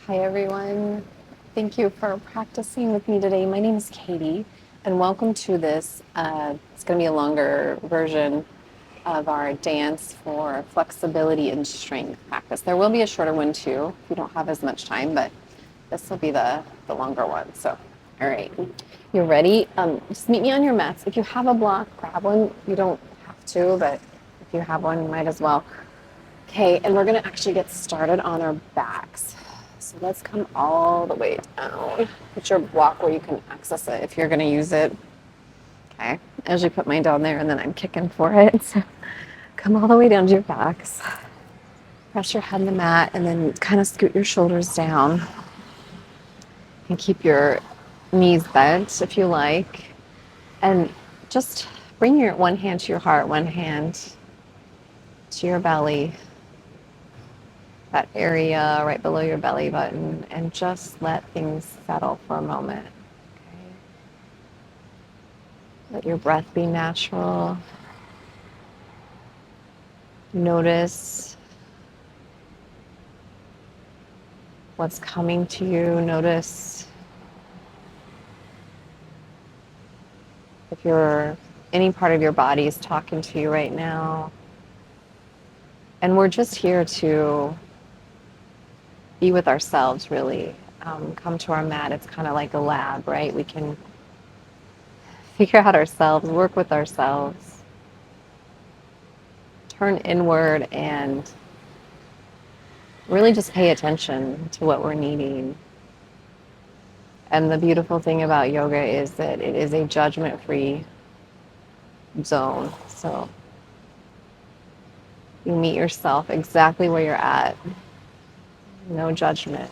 Hi everyone. Thank you for practicing with me today. My name is Katie and welcome to this. It's going to be a longer version of our dance for flexibility and strength practice. There will be a shorter one too if you don't have as much time, but this will be the longer one. So, all right, you're ready. Just meet me on your mats. If you have a block, grab one. You don't have to, but if you have one, you might as well. Okay, and we're gonna actually get started on our backs. So let's come all the way down. Put your block where you can access it if you're gonna use it. Okay, I usually put mine down there and then I'm kicking for it. So come all the way down to your backs. Press your head on the mat and then kind of scoot your shoulders down. And keep your knees bent if you like. And just bring your one hand to your heart, one hand to your belly. That area right below your belly button, and just let things settle for a moment. Okay. Let your breath be natural. Notice what's coming to you. Notice if any part of your body is talking to you right now. And we're just here to be with ourselves, really. Come to our mat. It's kind of like a lab, right? We can figure out ourselves, work with ourselves, turn inward, and really just pay attention to what we're needing. And the beautiful thing about yoga is that it is a judgment-free zone. So you meet yourself exactly where you're at. No judgment.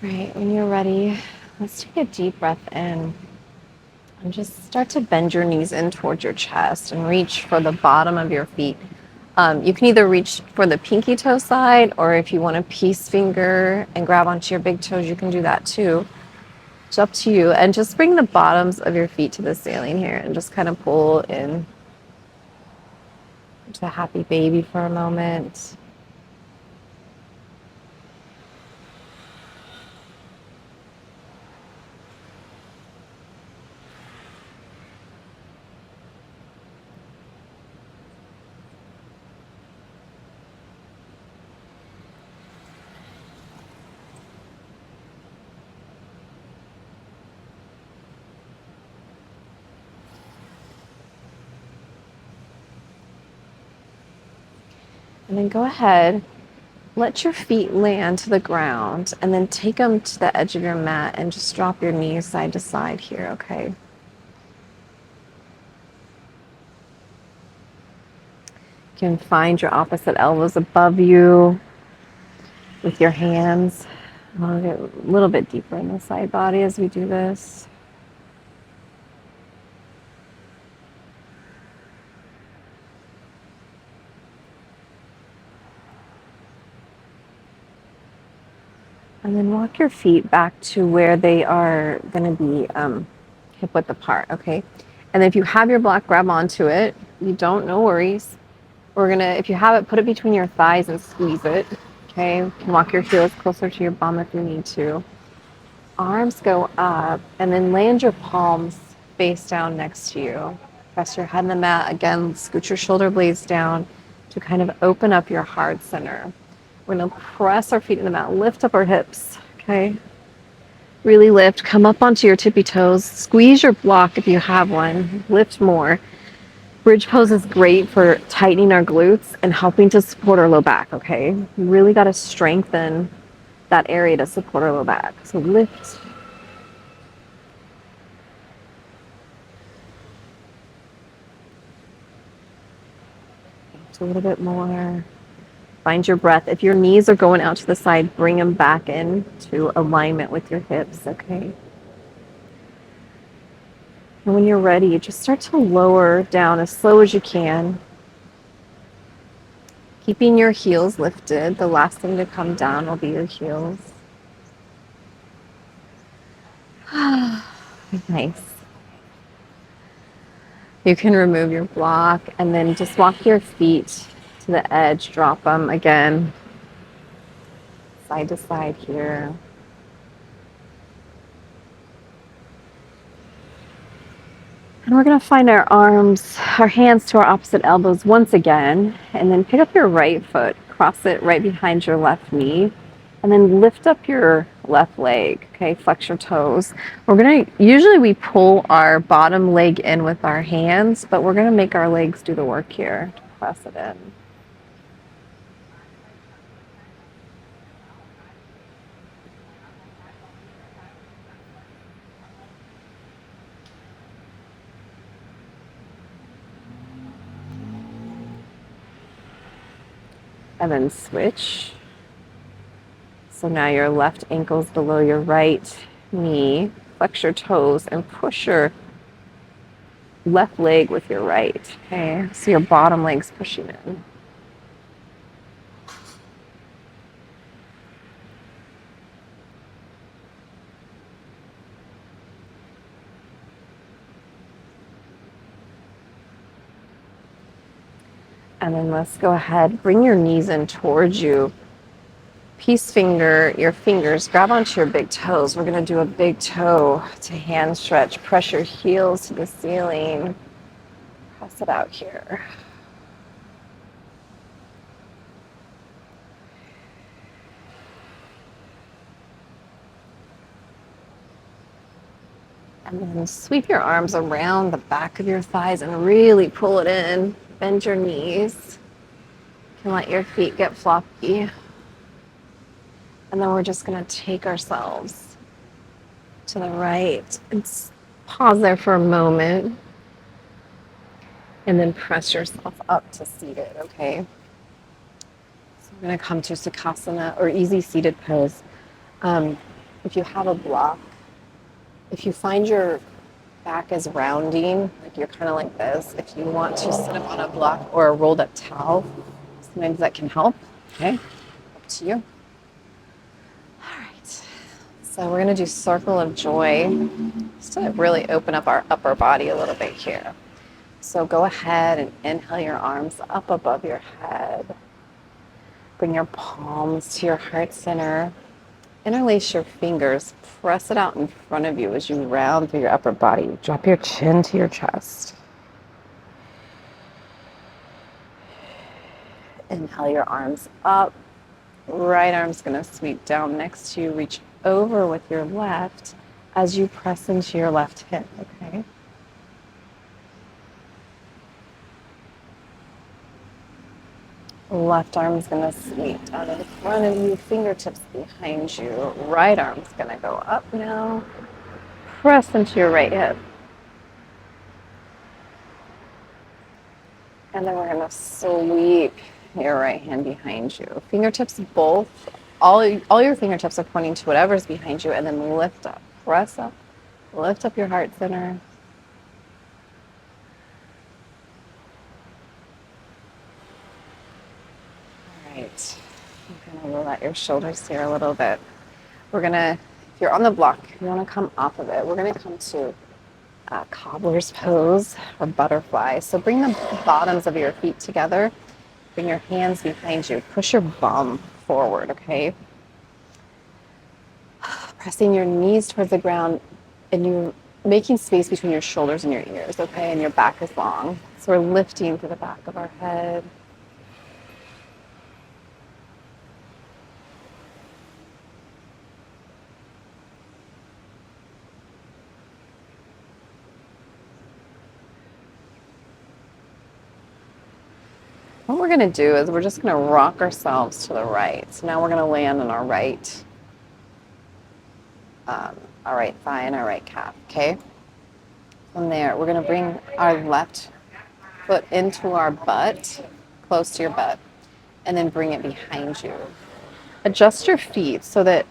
Right, when you're ready, let's take a deep breath in and just start to bend your knees in towards your chest and reach for the bottom of your feet. You can either reach for the pinky toe side, or if you want to peace finger and grab onto your big toes, you can do that too. It's up to you. And just bring the bottoms of your feet to the ceiling here and just kind of pull in to a happy baby for a moment. And then go ahead, let your feet land to the ground, and then take them to the edge of your mat and just drop your knees side to side here, okay? You can find your opposite elbows above you with your hands. I'll get a little bit deeper in the side body as we do this. And then walk your feet back to where they are going to be hip width apart, okay? And if you have your block, grab onto it. You don't, no worries. We're gonna, if you have it, put it between your thighs and squeeze it, okay? You can walk your heels closer to your bum if you need to. Arms go up, and then land your palms face down next to you. Press your head on the mat. Again, scoot your shoulder blades down to kind of open up your heart center. We're gonna press our feet in the mat, lift up our hips, okay? Really lift, come up onto your tippy toes, squeeze your block if you have one, lift more. Bridge pose is great for tightening our glutes and helping to support our low back, okay? You really gotta strengthen that area to support our low back. So lift. Just a little bit more. Find your breath. If your knees are going out to the side, bring them back in to alignment with your hips, okay? And when you're ready, just start to lower down as slow as you can, keeping your heels lifted. The last thing to come down will be your heels. Nice. You can remove your block and then just walk your feet to the edge, drop them again, side to side here. And we're going to find our arms, our hands to our opposite elbows once again, and then pick up your right foot, cross it right behind your left knee, and then lift up your left leg, okay? Flex your toes. Usually we pull our bottom leg in with our hands, but we're going to make our legs do the work here to press it in. And then switch. So now your left ankle's below your right knee. Flex your toes and push your left leg with your right. Okay, so your bottom leg's pushing in. And then let's go ahead, bring your knees in towards you. Peace finger your fingers, grab onto your big toes. We're going to do a big toe to hand stretch. Press your heels to the ceiling. Press it out here. And then sweep your arms around the back of your thighs and really pull it in. Bend your knees. You can let your feet get floppy. And then we're just going to take ourselves to the right and pause there for a moment. And then press yourself up to seated, okay? So we're going to come to Savasana or easy seated pose. If you have a block, if you find your back is rounding, like you're kind of like this, if you want to sit up on a block or a rolled up towel, sometimes that can help, okay? Up to you. All right, so we're gonna do circle of joy, just to really open up our upper body a little bit here. So go ahead and inhale your arms up above your head. Bring your palms to your heart center. Interlace your fingers, press it out in front of you as you round through your upper body. Drop your chin to your chest. Inhale your arms up. Right arm's gonna sweep down next to you. Reach over with your left as you press into your left hip, okay? Left arm's gonna sweep down in front of you, fingertips behind you. Right arm's gonna go up now. Press into your right hip. And then we're gonna sweep your right hand behind you. Fingertips both, all your fingertips are pointing to whatever's behind you, and then lift up, press up, lift up your heart center. All right, I'm gonna roll out your shoulders here a little bit. We're gonna, if you're on the block, you wanna come off of it. We're gonna come to cobbler's pose or butterfly. So bring the bottoms of your feet together. Bring your hands behind you. Push your bum forward, okay? Pressing your knees towards the ground and you're making space between your shoulders and your ears, okay? And your back is long. So we're lifting through the back of our head. What we're gonna do is we're just gonna rock ourselves to the right. So now we're gonna land on our right thigh and our right calf, okay? From there, we're gonna bring our left foot into our butt, close to your butt, and then bring it behind you. Adjust your feet so that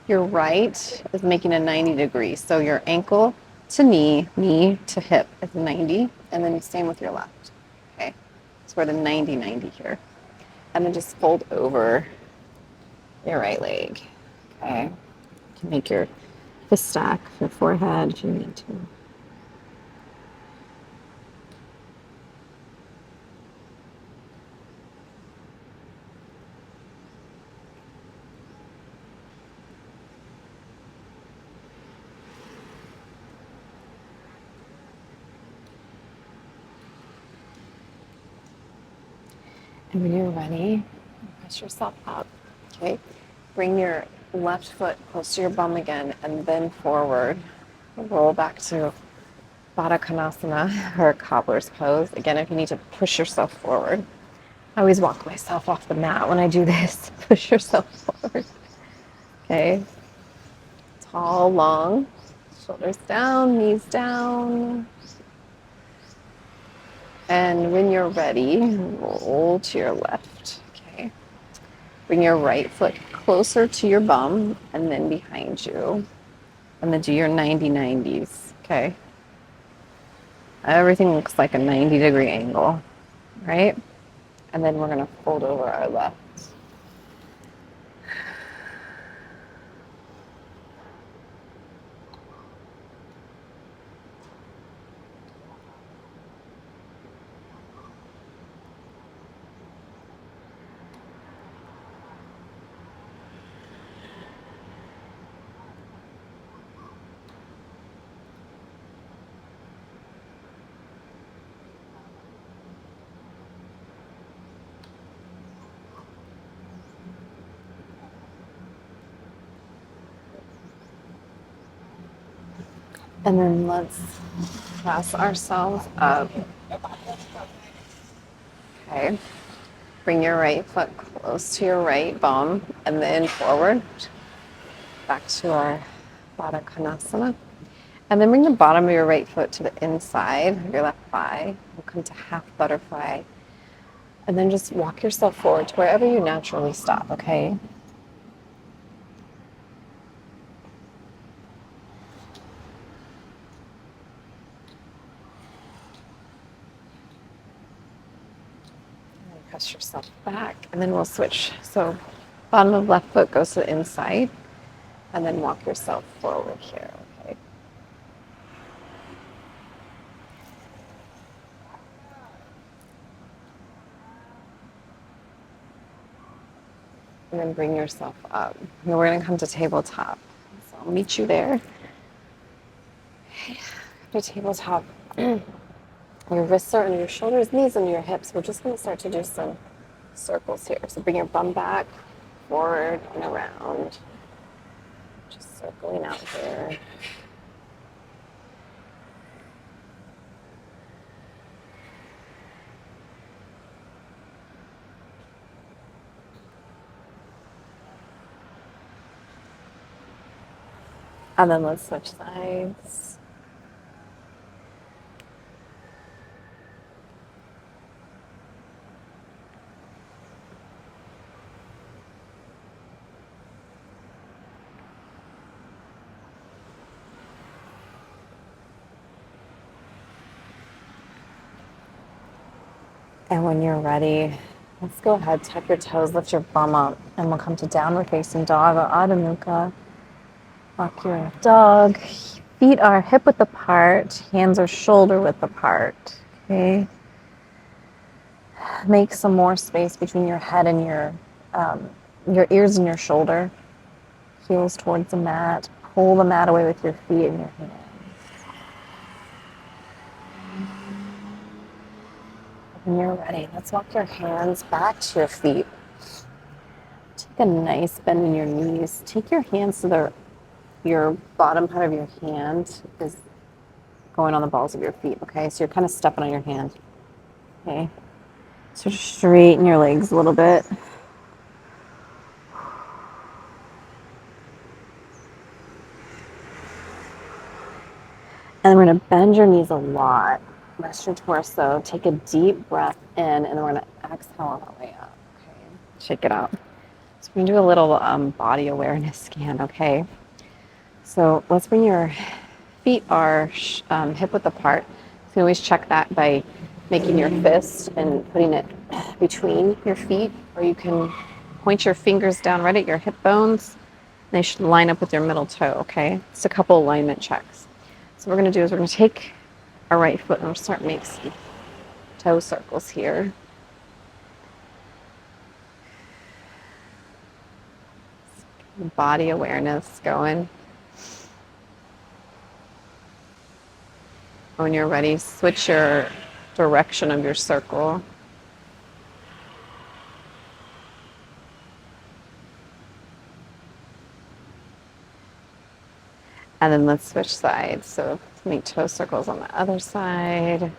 your right is making a 90 degrees. So your ankle to knee, knee to hip is 90, and then same with your left. Okay, so we're the 90-90 here. And then just fold over your right leg. Okay, you can make your fist stack, your forehead if you need to. And when you're ready, press yourself up. Okay, bring your left foot close to your bum again and then forward. Roll back to Baddha Konasana or cobbler's pose. Again, if you need to push yourself forward. I always walk myself off the mat when I do this. Push yourself forward. Okay. Tall, long. Shoulders down, knees down. And when you're ready, roll to your left. Okay. Bring your right foot closer to your bum and then behind you. And then do your 90-90s. Okay. Everything looks like a 90-degree angle, right? And then we're going to fold over our left. And then let's press ourselves up. Okay. Bring your right foot close to your right bum and then forward. Back to our Baddha Konasana. And then bring the bottom of your right foot to the inside of your left thigh. We'll come to half butterfly. And then just walk yourself forward to wherever you naturally stop, okay? Press yourself back, and then we'll switch. So bottom of left foot goes to the inside, and then walk yourself forward here, okay? And then bring yourself up. And we're gonna come to tabletop. So I'll meet you there. Okay. After tabletop, your wrists are under your shoulders, knees under your hips. We're just gonna start to do some circles here. So bring your bum back, forward and around. Just circling out here. And then let's switch sides. And when you're ready, let's go ahead, tuck your toes, lift your bum up, and we'll come to downward facing dog or Adho Mukha. Walk your dog. Feet are hip width apart, hands are shoulder width apart. Okay. Make some more space between your head and your ears and your shoulder. Heels towards the mat. Pull the mat away with your feet and your hands. When you're ready, let's walk your hands back to your feet. Take a nice bend in your knees. Take your hands to your bottom part of your hand is going on the balls of your feet, okay? So you're kind of stepping on your hand, okay? So just straighten your legs a little bit. And we're gonna bend your knees a lot, Rest your torso. Take a deep breath in, and then we're going to exhale on our way up. Okay. Shake it out. So we're going to do a little body awareness scan, okay? So let's bring your feet are hip width apart. You can always check that by making your fist and putting it between your feet, or you can point your fingers down right at your hip bones. They should line up with your middle toe, okay? It's a couple alignment checks. So what we're going to do is we're going to take our right foot and we'll start making some toe circles here. Body awareness going. When you're ready, switch your direction of your circle. And then let's switch sides. So make toe circles on the other side.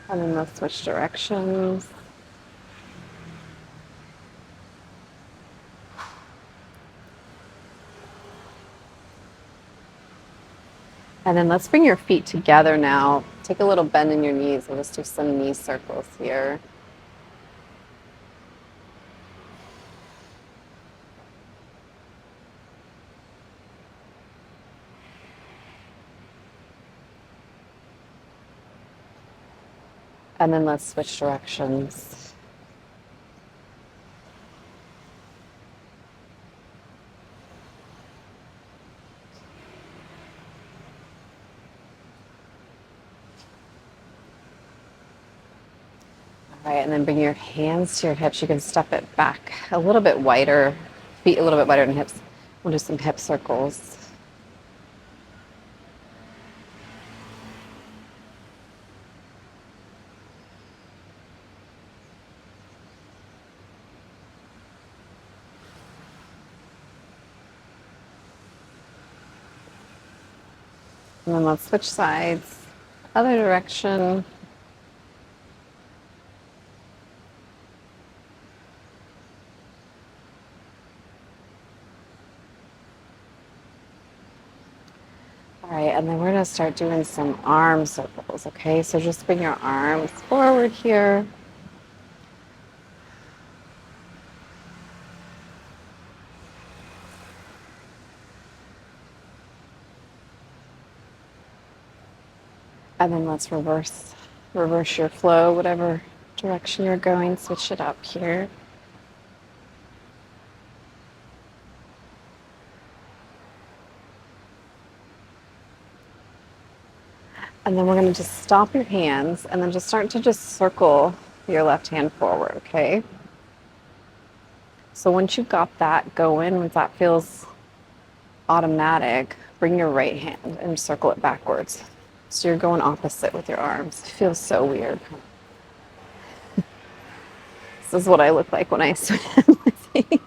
And then let's switch directions. And then let's bring your feet together now. Take a little bend in your knees. We'll just do some knee circles here. And then let's switch directions. All right, and then bring your hands to your hips. You can step it back a little bit wider, feet a little bit wider than hips. We'll do some hip circles. And then let's switch sides, other direction. All right, and then we're gonna start doing some arm circles, okay? So just bring your arms forward here. And then let's reverse your flow, whatever direction you're going, switch it up here. And then we're going to just stop your hands and then just start to just circle your left hand forward, okay? So once you've got that going, once that feels automatic, bring your right hand and circle it backwards. So you're going opposite with your arms. It feels so weird. This is what I look like when I swim, I think.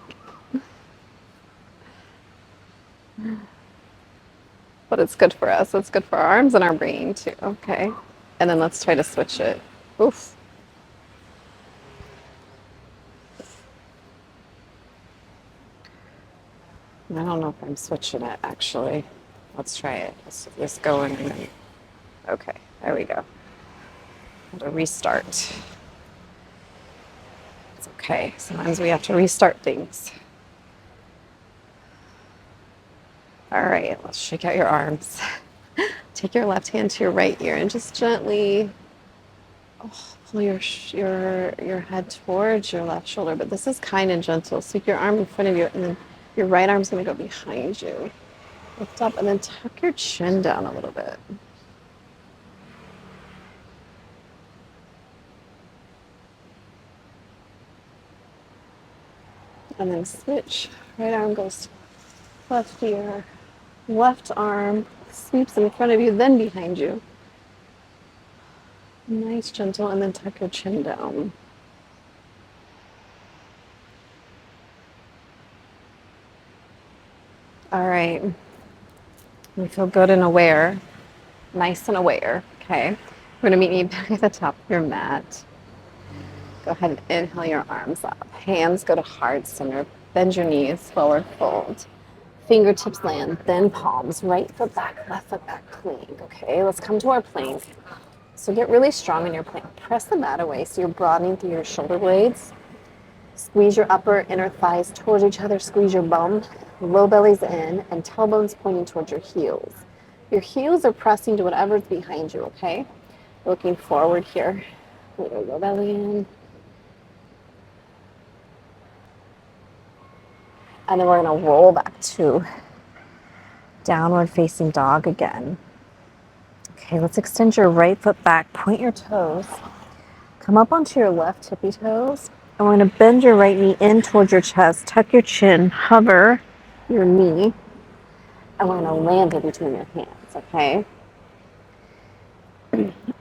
But it's good for us. It's good for our arms and our brain too, okay? And then let's try to switch it. Oof. I don't know if I'm switching it actually. Let's try it. Let's get this going and then, okay, there we go. To restart. It's okay. Sometimes we have to restart things. All right, let's shake out your arms. Take your left hand to your right ear and just gently pull your head towards your left shoulder. But this is kind and gentle. Sweep your arm in front of you, and then your right arm's going to go behind you. Lift up and then tuck your chin down a little bit. And then switch. Right arm goes to left ear. Left arm sweeps in front of you, then behind you. Nice, gentle, and then tuck your chin down. All right. We feel good and aware. Nice and aware. Okay. We're going to meet me back at the top of your mat. Go ahead and inhale your arms up. Hands go to heart center. Bend your knees, forward fold. Fingertips land, then palms, right foot back, left foot back, plank. Okay, let's come to our plank. So get really strong in your plank. Press the mat away so you're broadening through your shoulder blades. Squeeze your upper inner thighs towards each other. Squeeze your bum. Low belly's in and tailbones pointing towards your heels. Your heels are pressing to whatever's behind you, okay? Looking forward here. Low belly in. And then we're going to roll back to downward facing dog again. Okay, let's extend your right foot back. Point your toes. Come up onto your left tippy toes. And we're going to bend your right knee in towards your chest. Tuck your chin. Hover your knee. And we're going to land it between your hands, okay?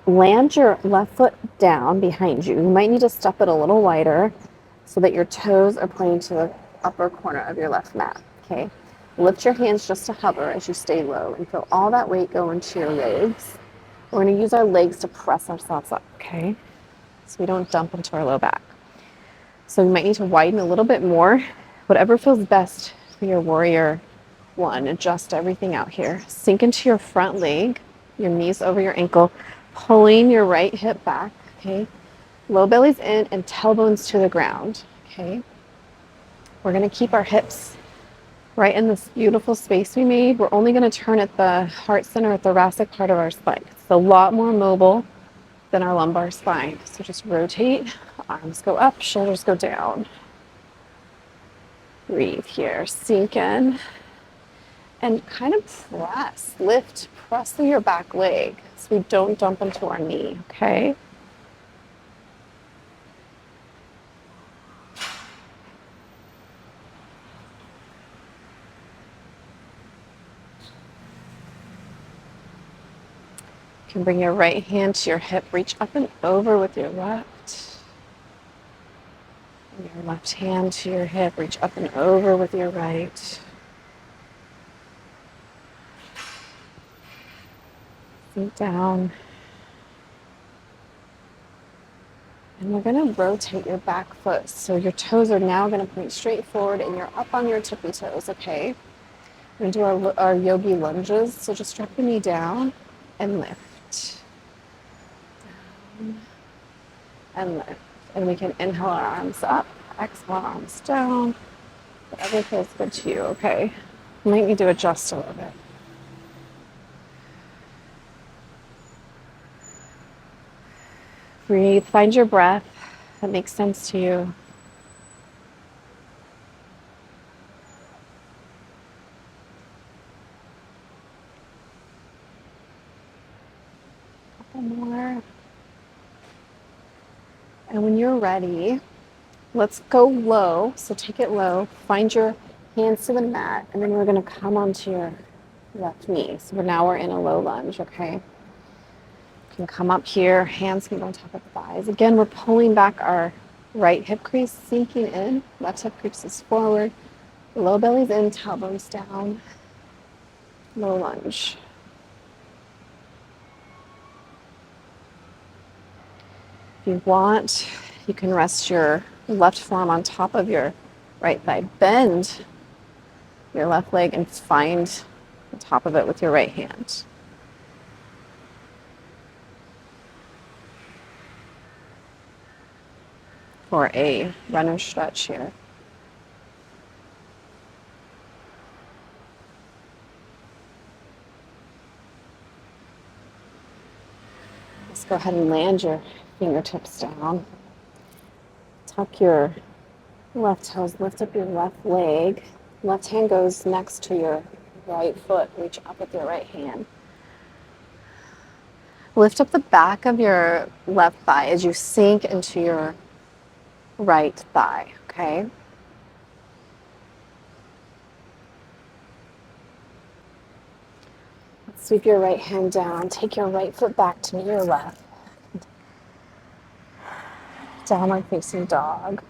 Land your left foot down behind you. You might need to step it a little wider so that your toes are pointing to the upper corner of your left mat, okay? Lift your hands just to hover as you stay low and feel all that weight go into your legs. We're going to use our legs to press ourselves up, okay? So we don't dump into our low back. So you might need to widen a little bit more. Whatever feels best for your warrior one. Adjust everything out here. Sink into your front leg, your knees over your ankle, pulling your right hip back, okay? Low belly's in and tailbones to the ground, okay? We're gonna keep our hips right in this beautiful space we made. We're only gonna turn at the heart center, or thoracic part of our spine. It's a lot more mobile than our lumbar spine. So just rotate, arms go up, shoulders go down. Breathe here, sink in. And kind of press, lift, press through your back leg so we don't dump into our knee, okay? You can bring your right hand to your hip, reach up and over with your left. And your left hand to your hip, reach up and over with your right. Sink down. And we're going to rotate your back foot. So your toes are now going to point straight forward and you're up on your tippy toes, okay? We're going to do our yogi lunges. So just drop the knee down and lift. Down and lift. And we can inhale our arms up, exhale our arms down. Whatever feels good to you, okay? You might need to adjust a little bit. Breathe, find your breath that makes sense to you. A couple more. And when you're ready, let's go low. So take it low, find your hands to the mat, and then we're gonna come onto your left knee. So now we're in a low lunge, okay? You can come up here, hands can go on top of the thighs. Again, we're pulling back our right hip crease, sinking in. Left hip creases forward. Low belly's in, tailbones down. Low lunge. If you want, you can rest your left forearm on top of your right thigh. Bend your left leg and find the top of it with your right hand. For a runner stretch here. Let's go ahead and land your fingertips down. Tuck your left toes, lift up your left leg. Left hand goes next to your right foot. Reach up with your right hand. Lift up the back of your left thigh as you sink into your right thigh, okay? Sweep your right hand down. Take your right foot back to your left. Downward facing dog.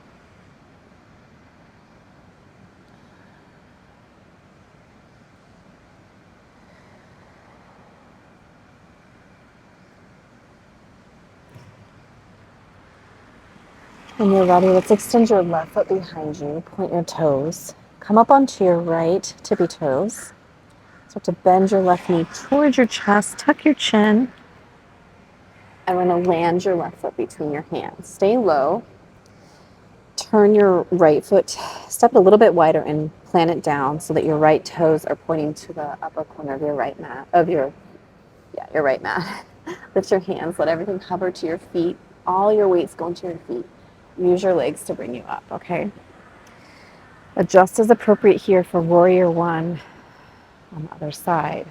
When you're ready, let's extend your left foot behind you, point your toes, come up onto your right tippy toes. Start to bend your left knee towards your chest, tuck your chin, and we're going to land your left foot between your hands. Stay low. Turn your right foot, step it a little bit wider and plant it down so that your right toes are pointing to the upper corner of your right mat, your right mat. Lift your hands, let everything hover to your feet. All your weight's going to your feet. Use your legs to bring you up, okay? Adjust as appropriate here for warrior one on the other side.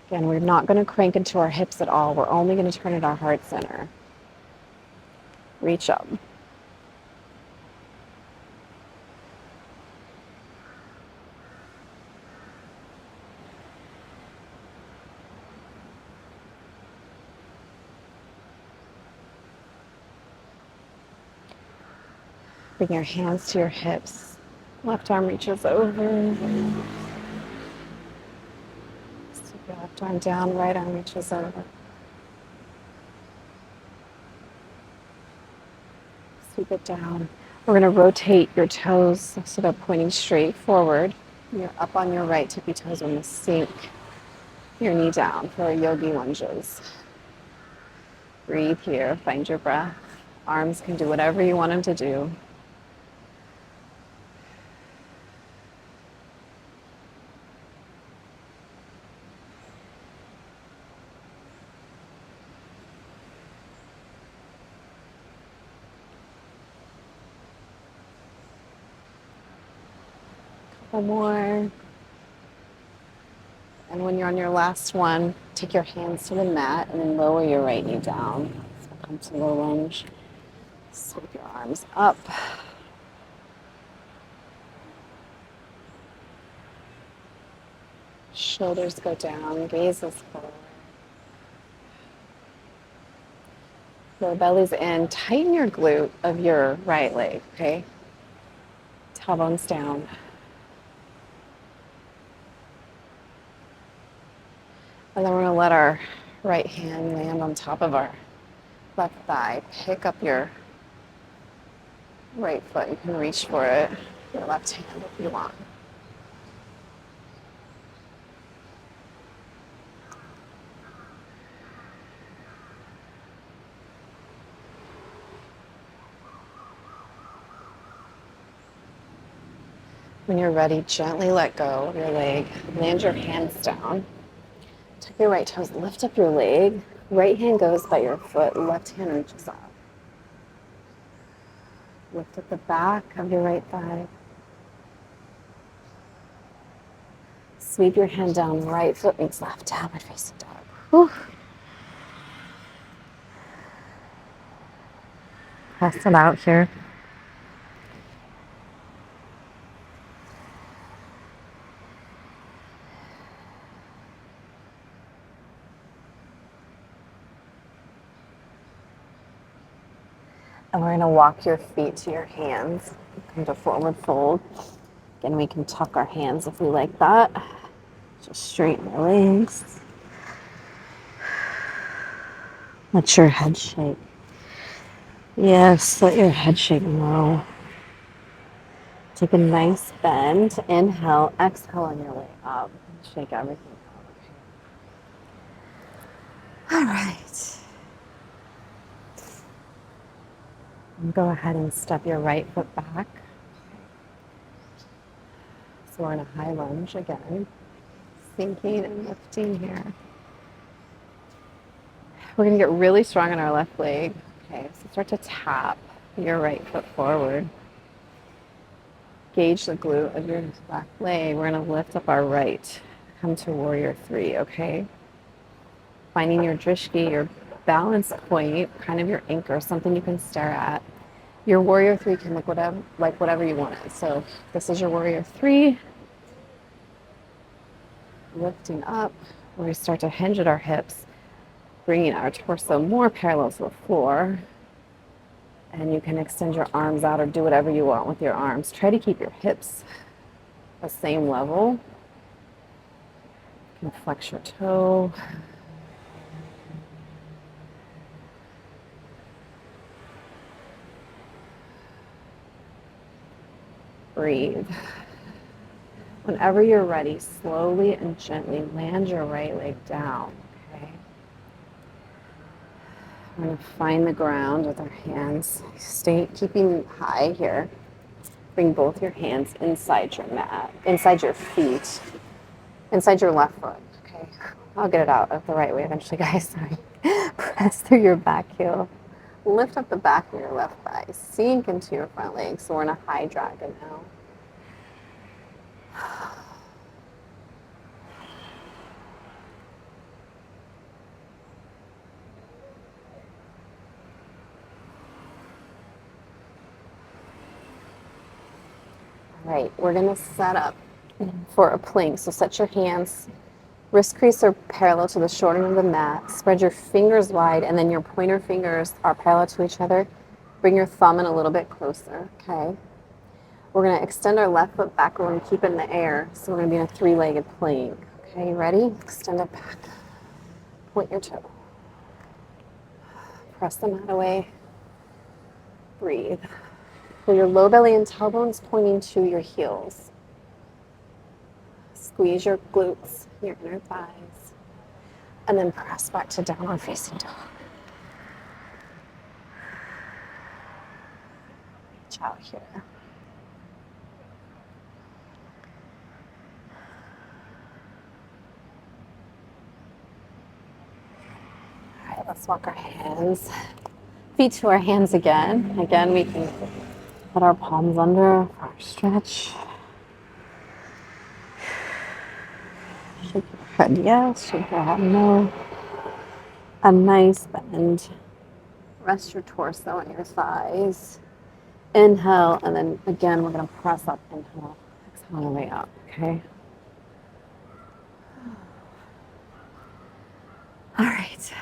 Again, we're not going to crank into our hips at all. We're only going to turn at our heart center. Reach up. Bring your hands to your hips. Left arm reaches over. Stick your left arm down, right arm reaches over. Sweep it down. We're going to rotate your toes so they're pointing straight forward. You're up on your right tippy toes. We're going to sink your knee down for our yogi lunges. Breathe here. Find your breath. Arms can do whatever you want them to do. Couple more. And when you're on your last one, take your hands to the mat and then lower your right knee down. So come to low lunge. Sweep your arms up. Shoulders go down, gaze is forward. Lower belly's in. Tighten your glute of your right leg, okay? Tailbone's down. And then we're going to let our right hand land on top of our left thigh. Pick up your right foot. You can reach for it. Your left hand if you want. When you're ready, gently let go of your leg. Land your hands down. Tuck your right toes, lift up your leg. Right hand goes by your foot, left hand reaches up. Lift at the back of your right thigh. Sweep your hand down, right foot meets left, downward facing dog. Whew. Press it out here. And we're going to walk your feet to your hands. Come to forward fold. Again, we can tuck our hands if we like that. Just straighten your legs. Let your head shake. Yes, let your head shake low. Take a nice bend. Inhale, exhale on your way up. Shake everything out. All right. And go ahead and step your right foot back. So we're in a high lunge again. Sinking and lifting here. We're going to get really strong on our left leg. Okay, so start to tap your right foot forward. Gauge the glute of your left leg. We're going to lift up our right. Come to warrior three, okay? Finding your drishti, your balance point, kind of your anchor, something you can stare at. Your warrior three can look whatever you want it. So this is your warrior three. Lifting up, where we start to hinge at our hips, bringing our torso more parallel to the floor. And you can extend your arms out or do whatever you want with your arms. Try to keep your hips the same level. You can flex your toe. Breathe. Whenever you're ready, slowly and gently land your right leg down, okay? We're going to find the ground with our hands. Stay keeping high here. Bring both your hands inside your mat, inside your feet, inside your left foot, okay? I'll get it out the right way eventually, guys, sorry. Press through your back heel. Lift up the back of your left thigh. Sink into your front leg. So we're in a high dragon now. All right, we're gonna set up for a plank. So set your hands, wrist crease are parallel to the shoulder of the mat. Spread your fingers wide, and then your pointer fingers are parallel to each other. Bring your thumb in a little bit closer, okay? We're gonna extend our left foot backward and keep it in the air. So we're gonna be in a three-legged plank. Okay, you ready? Extend it back. Point your toe. Press the mat away. Breathe. Pull your low belly and tailbones pointing to your heels. Squeeze your glutes, your inner thighs, and then press back to downward facing dog. Reach out here. All right, let's walk our feet to our hands again. Again, we can put our palms under for our stretch. Shake your head yes, shake your head no. A nice bend. Rest your torso and your thighs. Inhale, and then again, we're going to press up. Inhale, exhale on the way up, okay? All right.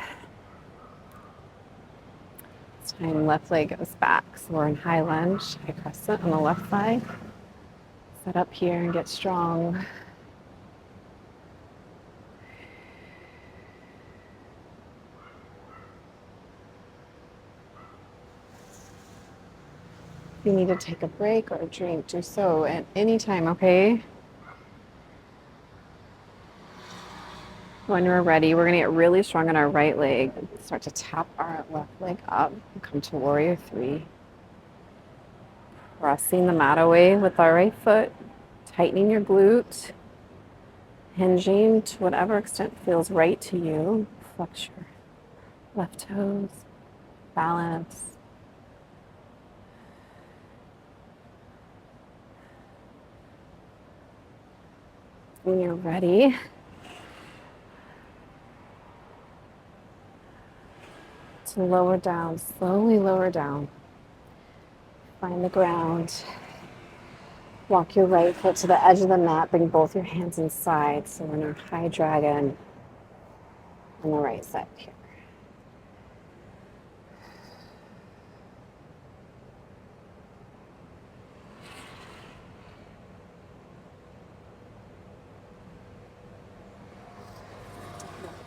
This time, left leg goes back. So we're in high lunge, high crescent on the left thigh. Set up here and get strong. If you need to take a break or a drink, do so at any time, okay? When we're ready, we're gonna get really strong on our right leg. Start to tap our left leg up and come to warrior three. Pressing the mat away with our right foot, tightening your glute, hinging to whatever extent feels right to you. Flex your left toes, balance. When you're ready, to lower down, slowly lower down. Find the ground. Walk your right foot to the edge of the mat. Bring both your hands inside. So we're in our high dragon on the right side here.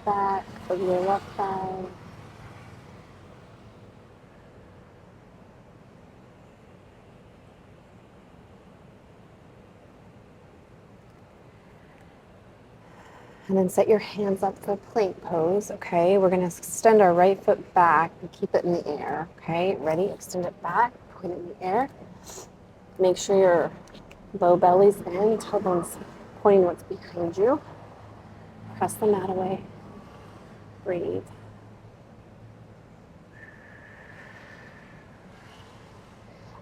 Back of your left thigh. And then set your hands up for plank pose, okay? We're gonna extend our right foot back and keep it in the air, okay? Ready? Extend it back, point it in the air. Make sure your low belly's in, tailbones pointing what's behind you. Press the mat away. Breathe.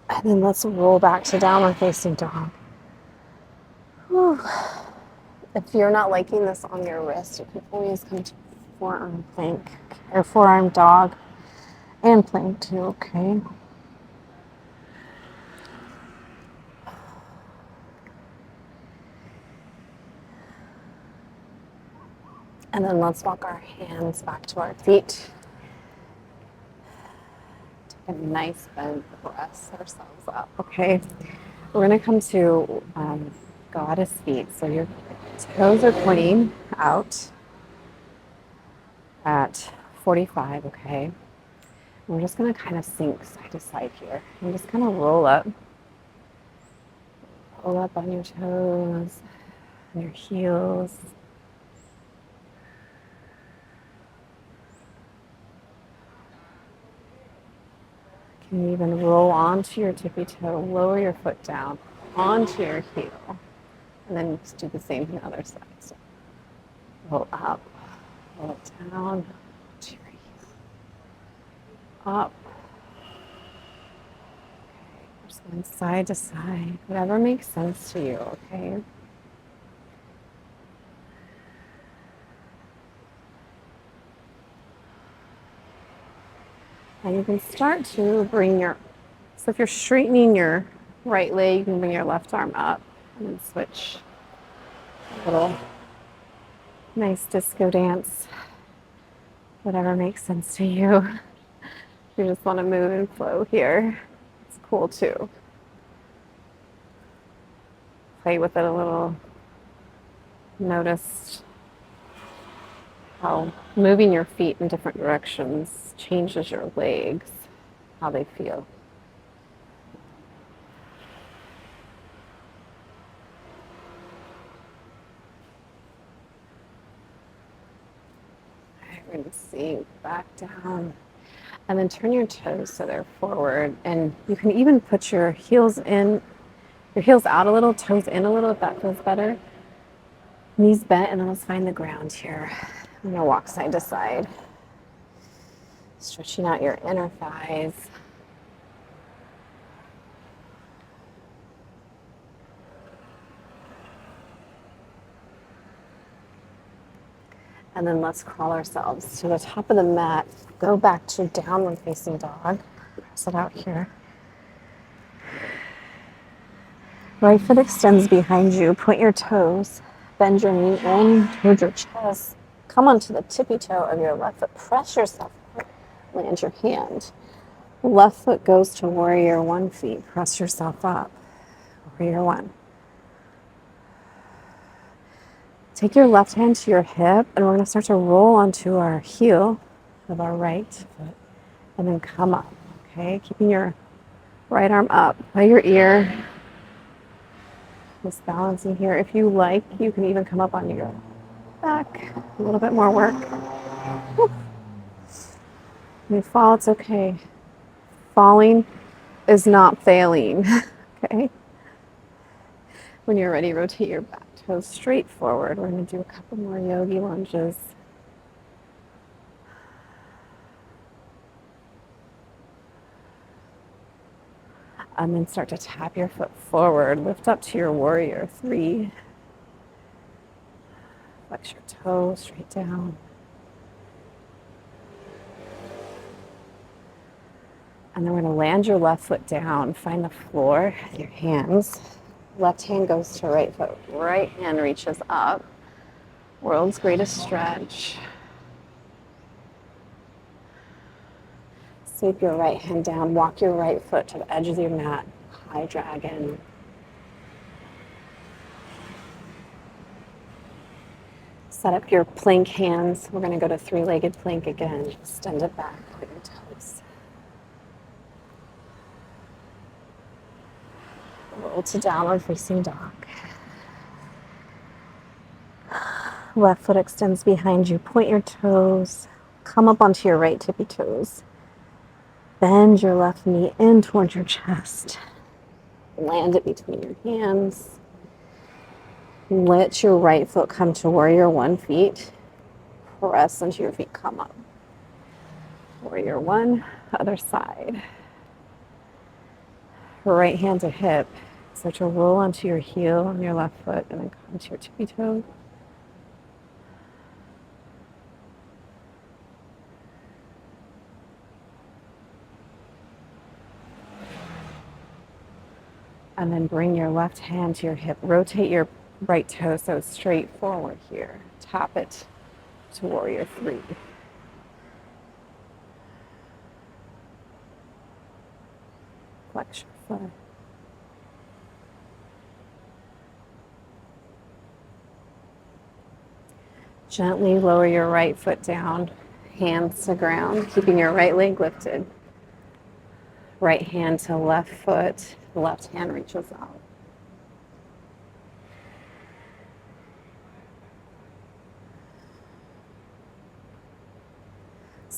And then let's roll back to downward facing dog. Whew. If you're not liking this on your wrist, you can always come to forearm plank or forearm dog and plank too, okay? And then let's walk our hands back to our feet. Take a nice bend, press ourselves up, okay? We're gonna come to goddess feet. So your toes are pointing out at 45, okay? We're just gonna kind of sink side to side here. And just kind of roll up. Pull up on your toes, on your heels. You can even roll onto your tippy toe, lower your foot down onto your heel, and then just do the same on the other side. So roll up, roll it down, to your heel, up. Okay, just going side to side, whatever makes sense to you, okay? And you can start to bring your, so if you're straightening your right leg, you can bring your left arm up and then switch. A little nice disco dance, whatever makes sense to you. If you just want to move and flow here, it's cool too. Play with it a little. Notice how moving your feet in different directions changes your legs, how they feel. We're going to sink back down. And then turn your toes so they're forward. And you can even put your heels in, your heels out a little, toes in a little if that feels better. Knees bent, and then let's find the ground here. I'm going to walk side to side. Stretching out your inner thighs. And then let's crawl ourselves to the top of the mat. Go back to downward facing dog. Press it out here. Right foot extends behind you. Point your toes. Bend your knee in towards your chest. Come onto the tippy toe of your left foot. Press yourself up. Land your hand. Left foot goes to warrior one feet. Press yourself up. Warrior one. Take your left hand to your hip, and we're going to start to roll onto our heel of our right foot, and then come up, okay? Keeping your right arm up by your ear. Just balancing here. If you like, you can even come up on your back. A little bit more work. Whew. When you fall, it's okay. Falling is not failing, okay? When you're ready, rotate your back toes straight forward. We're going to do a couple more yogi lunges. And then start to tap your foot forward. Lift up to your warrior three. Flex your toes straight down. And then we're going to land your left foot down. Find the floor with your hands. Left hand goes to right foot. Right hand reaches up. World's greatest stretch. Sweep your right hand down. Walk your right foot to the edge of your mat. High dragon. Set up your plank hands. We're going to go to three-legged plank again. Extend it back. Put your toes. Roll to downward facing dog. Left foot extends behind you. Point your toes. Come up onto your right tippy toes. Bend your left knee in towards your chest. Land it between your hands. Let your right foot come to warrior one feet. Press into your feet, come up. Warrior one, other side. Right hand to hip. Start to roll onto your heel on your left foot and then come to your tippy toe. And then bring your left hand to your hip. Rotate your right toe so it's straight forward here. Tap it to warrior three. Flex your foot. Gently lower your right foot down, hands to ground, keeping your right leg lifted. Right hand to left foot, left hand reaches out.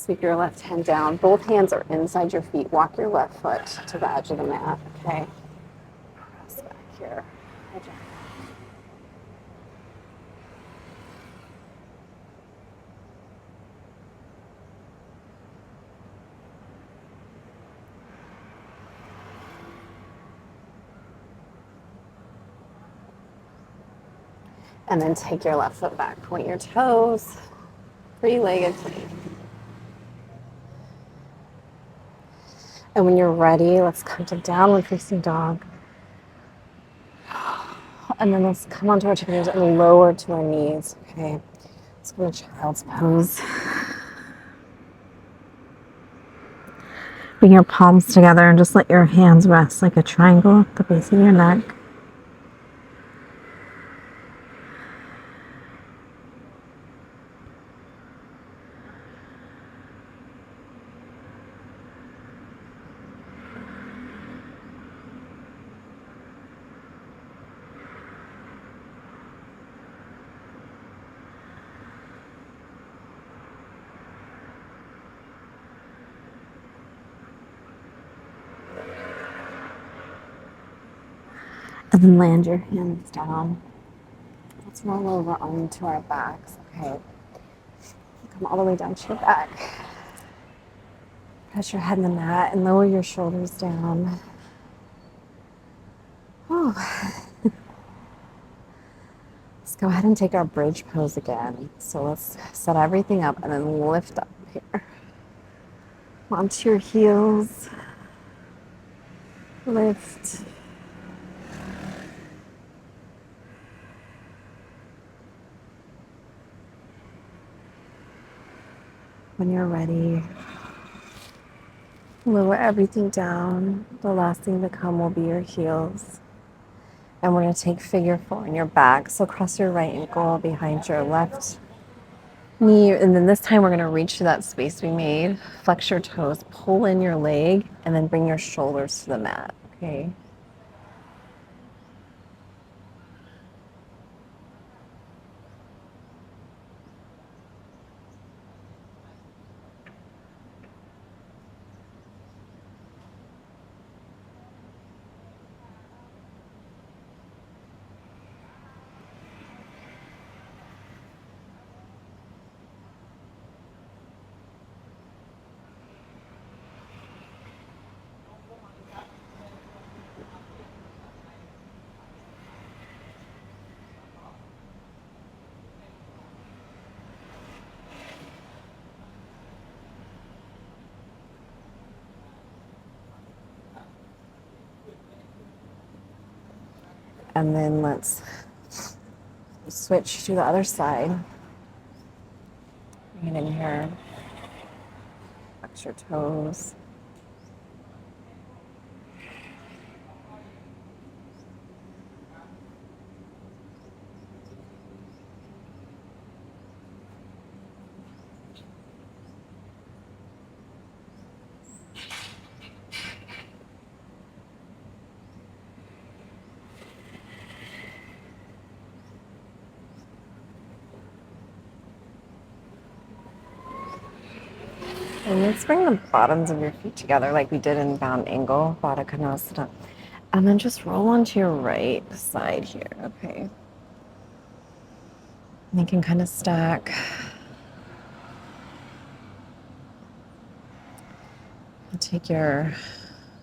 Sweep your left hand down. Both hands are inside your feet. Walk your left foot to the edge of the mat, okay? Press back here. And then take your left foot back. Point your toes. Three-legged plank. And when you're ready, let's come to downward facing dog. And then let's come onto our toes and lower to our knees, okay? Let's go to child's pose. Bring your palms together and just let your hands rest like a triangle at the base of your neck. And then land your hands down. Let's roll over onto our backs, okay? Come all the way down to your back. Press your head in the mat and lower your shoulders down. Oh. Let's go ahead and take our bridge pose again. So let's set everything up and then lift up here. Onto your heels. Lift. When you're ready, lower everything down. The last thing to come will be your heels. And we're going to take figure four on your back. So cross your right ankle behind your left knee. And then this time we're going to reach to that space we made. Flex your toes, pull in your leg, and then bring your shoulders to the mat. Okay. And then let's switch to the other side. Bring it in here. Flex your toes. And let's bring the bottoms of your feet together like we did in bound angle, Baddha Konasana. And then just roll onto your right side here, okay? And you can kind of stack. And take your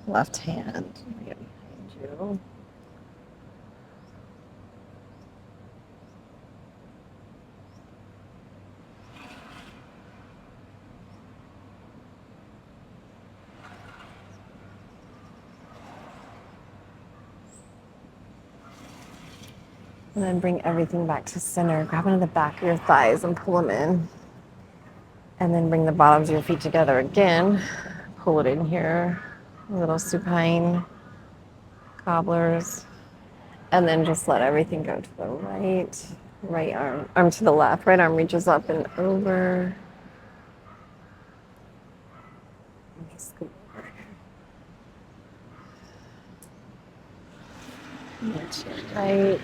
left hand right behind you. And then bring everything back to center. Grab onto the back of your thighs and pull them in. And then bring the bottoms of your feet together again. Pull it in here. A little supine cobblers. And then just let everything go to the right. Right arm to the left. Right arm reaches up and over. And just go over. And to your right.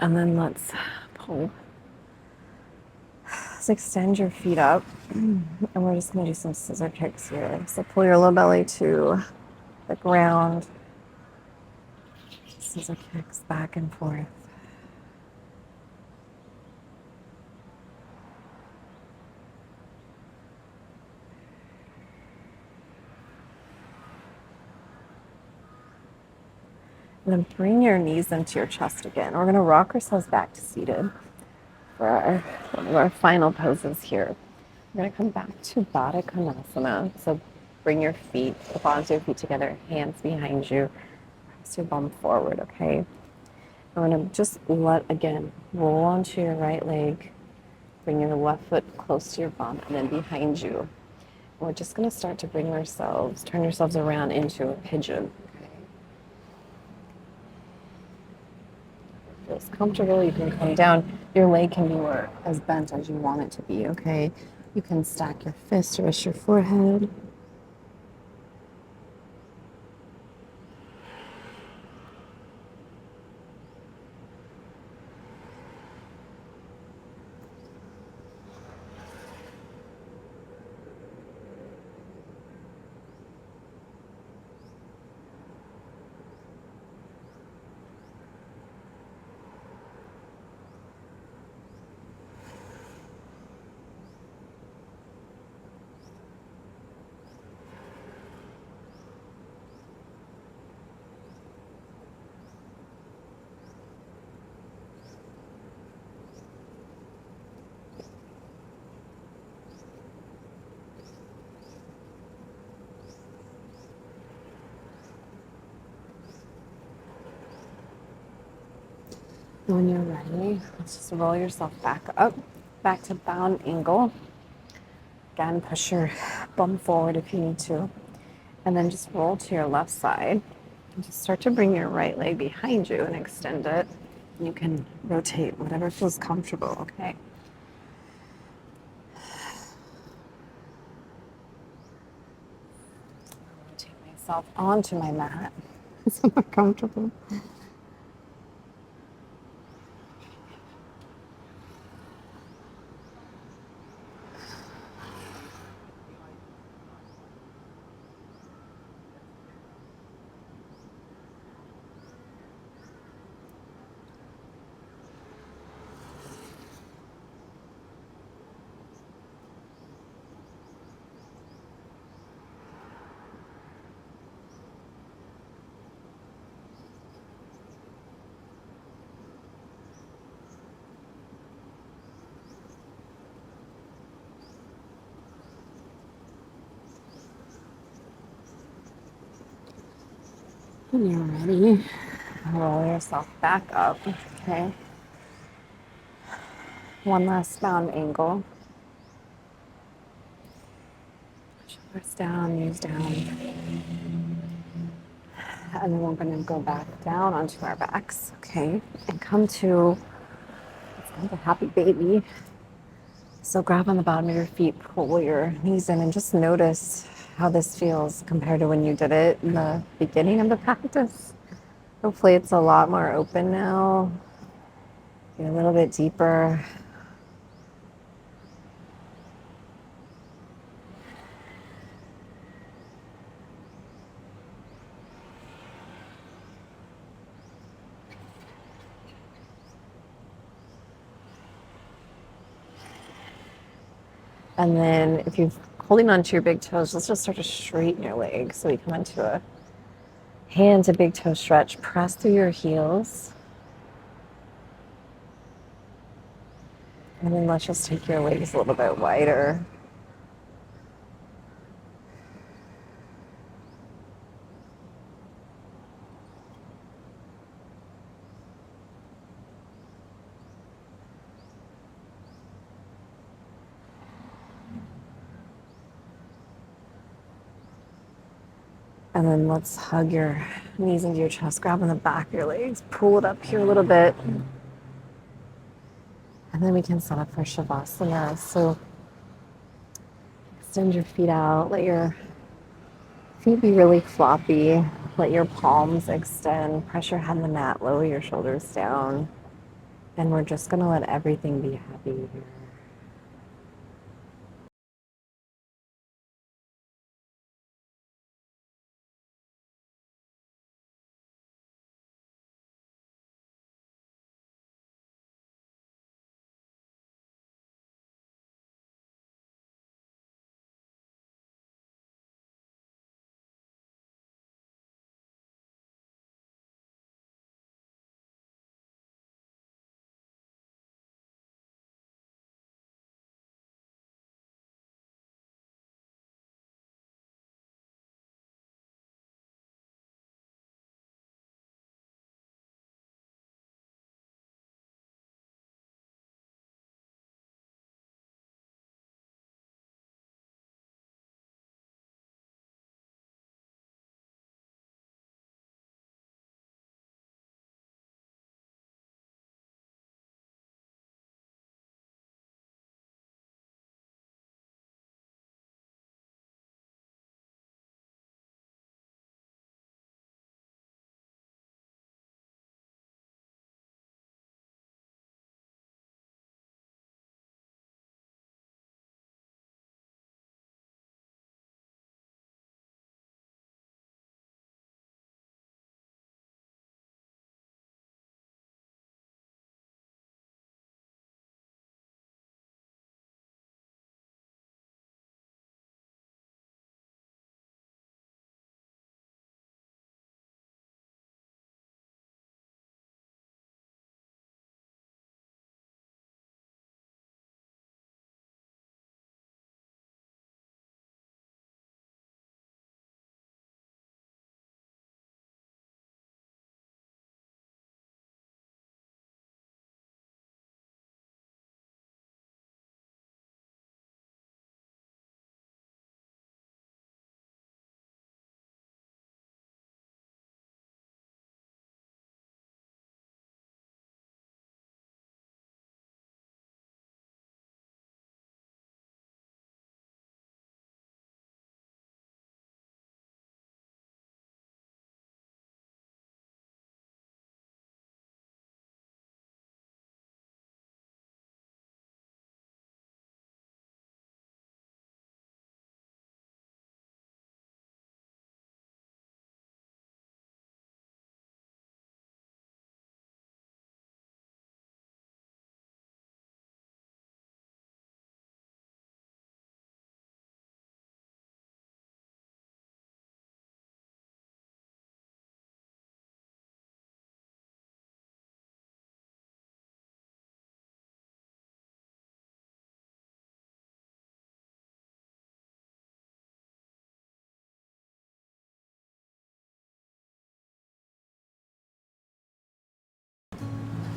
And then let's pull. Let's extend your feet up. And we're just going to do some scissor kicks here. So pull your low belly to the ground. Scissor kicks back and forth. And then bring your knees into your chest again. We're going to rock ourselves back to seated for one of our final poses here. We're going to come back to Baddha Konasana. So bring your feet, the bottoms of your feet together, hands behind you. Press your bum forward, okay? We're going to just again, roll onto your right leg. Bring your left foot close to your bum and then behind you. We're just going to start to turn yourselves around into a pigeon. Feels comfortable, you can come down. Your leg can be as bent as you want it to be, okay? You can stack your fists, rest your forehead. When you're ready, let's just roll yourself back up, back to bound angle. Again, push your bum forward if you need to. And then just roll to your left side. And just start to bring your right leg behind you and extend it. You can rotate whatever feels comfortable, okay? Rotate myself onto my mat. It's more comfortable. When you're ready, roll yourself back up, okay? One last bound angle. Shoulders down, knees down. And then we're going to go back down onto our backs, okay? And come to happy baby. So grab on the bottom of your feet, pull your knees in, and just notice how this feels compared to when you did it in the beginning of the practice. Hopefully it's a lot more open now, a little bit deeper. And then if you're holding onto your big toes, let's just start to straighten your legs. So we come into a hand to big toe stretch. Press through your heels. And then let's just take your legs a little bit wider. And then let's hug your knees into your chest, grab on the back of your legs, pull it up here a little bit. And then we can set up for Savasana. So extend your feet out, let your feet be really floppy, let your palms extend, press your head on the mat, lower your shoulders down. And we're just going to let everything be happy here.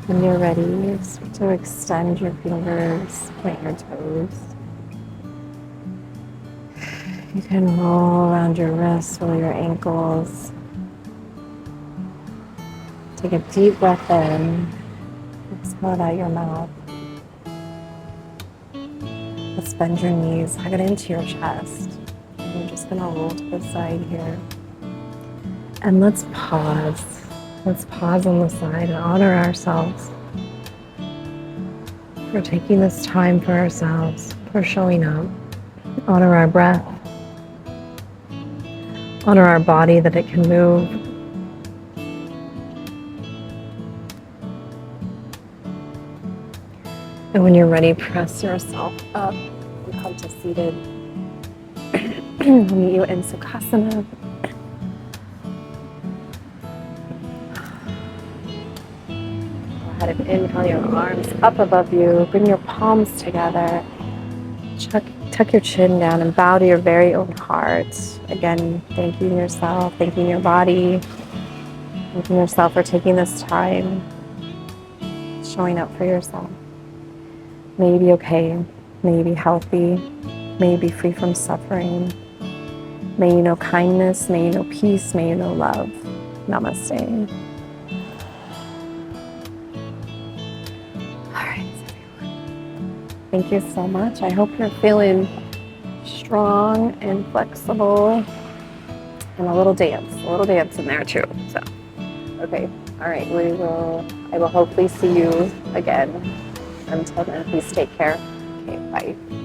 When you're ready, start to extend your fingers, point your toes. You can roll around your wrists, roll your ankles. Take a deep breath in. Exhale it out your mouth. Let's bend your knees, hug it into your chest. And we're just going to roll to the side here. And let's pause. Let's pause on the side and honor ourselves for taking this time for ourselves, for showing up. Honor our breath. Honor our body, that it can move. And when you're ready, press yourself up and come to seated. We'll meet you in Savasana. Go ahead and inhale your arms up above you. Bring your palms together. Tuck your chin down and bow to your very own heart. Again, thanking yourself, thanking your body, thanking yourself for taking this time, showing up for yourself. May you be okay. May you be healthy. May you be free from suffering. May you know kindness. May you know peace. May you know love. Namaste. All right, everyone. Thank you so much. I hope you're feeling strong and flexible, and a little dance in there too. So, okay. All right, I will hopefully see you again. Until then, please take care. Okay, bye.